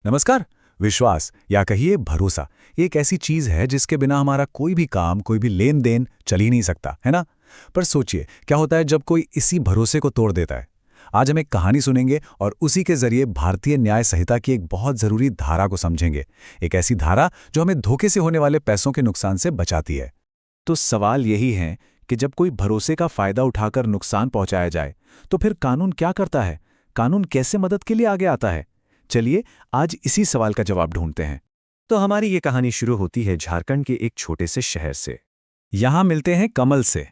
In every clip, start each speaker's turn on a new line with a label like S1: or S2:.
S1: नमस्कार। विश्वास या कहिए भरोसा ये एक ऐसी चीज है जिसके बिना हमारा कोई भी काम कोई भी लेन देन चल ही नहीं सकता, है ना। पर सोचिए क्या होता है जब कोई इसी भरोसे को तोड़ देता है। आज हम एक कहानी सुनेंगे और उसी के जरिए भारतीय न्याय संहिता की एक बहुत जरूरी धारा को समझेंगे। एक ऐसी धारा जो हमें धोखे से होने वाले पैसों के नुकसान से बचाती है।
S2: तो सवाल यही है कि जब कोई भरोसे का फायदा उठाकर नुकसान पहुंचाया जाए तो फिर कानून क्या करता है? कानून कैसे मदद के लिए आगे आता है? चलिए आज इसी सवाल का जवाब ढूंढते हैं। तो हमारी ये कहानी शुरू होती है झारखंड के एक छोटे से शहर से।
S1: यहाँ मिलते हैं कमल से।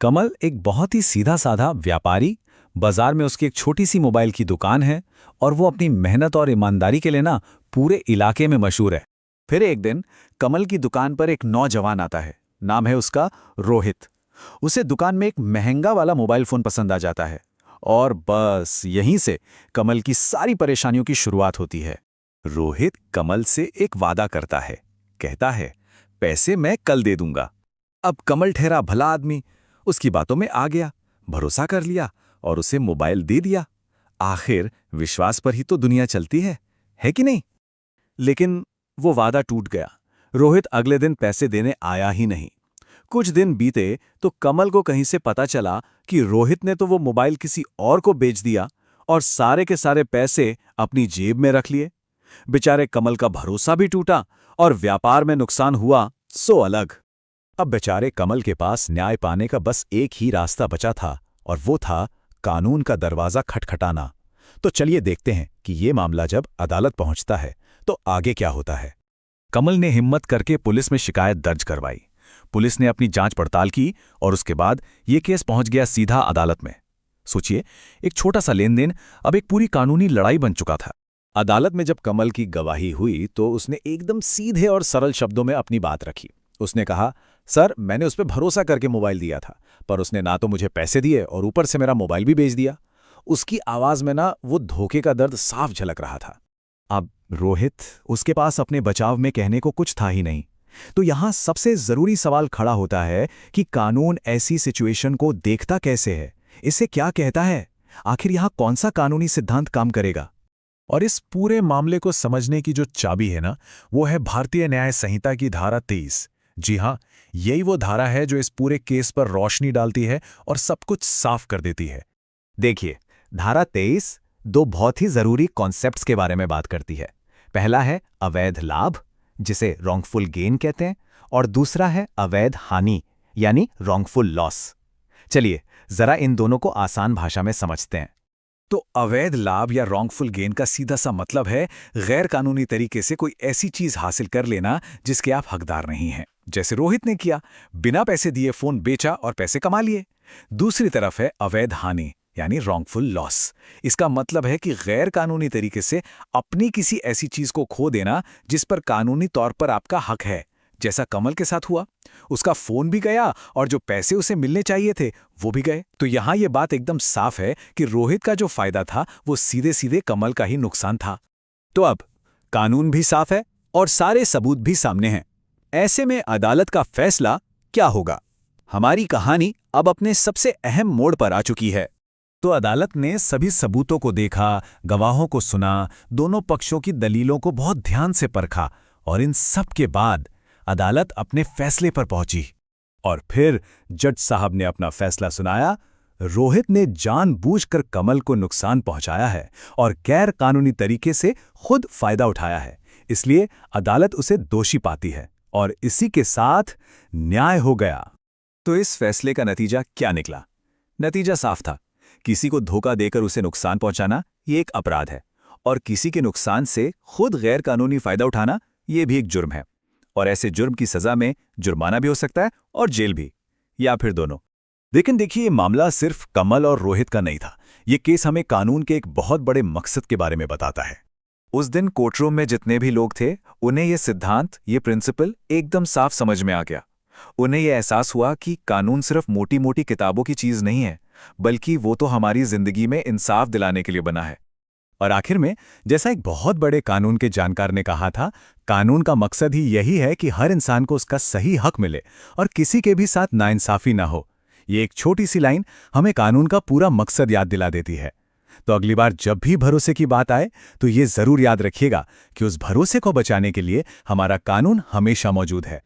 S1: कमल एक बहुत ही सीधा साधा व्यापारी। बाजार में उसकी एक छोटी सी मोबाइल की दुकान है और वो अपनी मेहनत और ईमानदारी के लिए ना पूरे इलाके में मशहूर है।
S2: फिर एक दिन कमल की दुकान पर एक नौजवान आता है। नाम है उसका रोहित। उसे दुकान में एक महंगा वाला मोबाइल फोन पसंद आ जाता है और बस यहीं से कमल की सारी परेशानियों की शुरुआत होती है। रोहित कमल से एक वादा करता है, कहता है पैसे मैं कल दे दूंगा। अब कमल ठहरा भला आदमी उसकी बातों में आ गया, भरोसा कर लिया और उसे मोबाइल दे दिया। आखिर विश्वास पर ही तो दुनिया चलती है कि नहीं? लेकिन वो वादा टूट गया। रोहित अगले दिन पैसे देने आया ही नहीं। कुछ दिन बीते तो कमल को कहीं से पता चला कि रोहित ने तो वो मोबाइल किसी और को बेच दिया और सारे के सारे पैसे अपनी जेब में रख लिए। बेचारे कमल का भरोसा भी टूटा और व्यापार में नुकसान हुआ सो अलग।
S1: अब बेचारे कमल के पास न्याय पाने का बस एक ही रास्ता बचा था और वो था कानून का दरवाजा खटखटाना। तो चलिए देखते हैं कि ये मामला जब अदालत पहुंचता है तो आगे क्या होता है। कमल ने हिम्मत करके पुलिस में शिकायत दर्ज करवाई। पुलिस ने अपनी जांच पड़ताल की और उसके बाद ये केस पहुंच गया सीधा अदालत में। सोचिए, एक छोटा सा लेन देन अब एक पूरी कानूनी लड़ाई बन चुका था। अदालत में जब कमल की गवाही हुई तो उसने एकदम सीधे और सरल शब्दों में अपनी बात रखी। उसने कहा, सर मैंने उस पर भरोसा करके मोबाइल दिया था, पर उसने ना तो मुझे पैसे दिए और ऊपर से मेरा मोबाइल भी बेच दिया। उसकी आवाज में ना वो धोखे का दर्द साफ झलक रहा था।
S2: अब रोहित, उसके पास अपने बचाव में कहने को कुछ था ही नहीं। तो यहां सबसे जरूरी सवाल खड़ा होता है कि कानून ऐसी सिचुएशन को देखता कैसे है, इसे क्या कहता है, आखिर यहां कौन सा कानूनी सिद्धांत काम करेगा?
S3: और इस पूरे मामले को समझने की जो चाबी है ना, वो है भारतीय न्याय संहिता की धारा 23। जी हां, यही वो धारा है जो इस पूरे केस पर रोशनी डालती है और सब कुछ साफ कर देती है।
S2: देखिए, धारा 23 दो बहुत ही जरूरी कॉन्सेप्ट्स के बारे में बात करती है। पहला है अवैध लाभ, जिसे रॉन्गफुल गेन कहते हैं, और दूसरा है अवैध हानि यानी रॉन्गफुल लॉस। चलिए जरा इन दोनों को आसान भाषा में समझते हैं।
S1: तो अवैध लाभ या रॉन्गफुल गेन का सीधा सा मतलब है गैर कानूनी तरीके से कोई ऐसी चीज हासिल कर लेना जिसके आप हकदार नहीं हैं। जैसे रोहित ने किया, बिना पैसे दिए फोन बेचा और पैसे कमा लिए। दूसरी तरफ है अवैध हानि यानी रॉन्गफुल लॉस। इसका मतलब है कि गैर कानूनी तरीके से अपनी किसी ऐसी चीज को खो देना जिस पर कानूनी तौर पर आपका हक है, जैसा कमल के साथ हुआ। उसका फोन भी गया और जो पैसे उसे मिलने चाहिए थे वो भी गए। तो यहां यह बात एकदम साफ है कि रोहित का जो फायदा था वो सीधे सीधे कमल का ही नुकसान था। तो अब कानून भी साफ है और सारे सबूत भी सामने हैं। ऐसे में अदालत का फैसला क्या होगा? हमारी कहानी अब अपने सबसे अहम मोड़ पर आ चुकी है।
S3: तो अदालत ने सभी सबूतों को देखा, गवाहों को सुना, दोनों पक्षों की दलीलों को बहुत ध्यान से परखा और इन सब के बाद अदालत अपने फैसले पर पहुंची।
S1: और फिर जज साहब ने अपना फैसला सुनाया। रोहित ने जानबूझकर कमल को नुकसान पहुंचाया है और गैर कानूनी तरीके से खुद फायदा उठाया है, इसलिए अदालत उसे दोषी पाती है और इसी के साथ न्याय हो गया। तो इस फैसले का नतीजा क्या निकला? नतीजा साफ था। किसी को धोखा देकर उसे नुकसान पहुंचाना ये एक अपराध है और किसी के नुकसान से खुद गैर कानूनी फायदा उठाना ये भी एक जुर्म है। और ऐसे जुर्म की सजा में जुर्माना भी हो सकता है और जेल भी, या फिर दोनों। लेकिन देखिए, ये मामला सिर्फ कमल और रोहित का नहीं था। ये केस हमें कानून के एक बहुत बड़े मकसद के बारे में बताता है।
S2: उस दिन कोर्टरूम में जितने भी लोग थे उन्हें ये सिद्धांत, ये प्रिंसिपल एकदम साफ समझ में आ गया। उन्हें यह एहसास हुआ कि कानून सिर्फ मोटी मोटी किताबों की चीज नहीं है, बल्कि वो तो हमारी जिंदगी में इंसाफ दिलाने के लिए बना है।
S1: और आखिर में, जैसा एक बहुत बड़े कानून के जानकार ने कहा था, कानून का मकसद ही यही है कि हर इंसान को उसका सही हक मिले और किसी के भी साथ नाइंसाफी ना हो। ये एक छोटी सी लाइन हमें कानून का पूरा मकसद याद दिला देती है।
S2: तो अगली बार जब भी भरोसे की बात आए तो ये जरूर याद रखिएगा कि उस भरोसे को बचाने के लिए हमारा कानून हमेशा मौजूद है।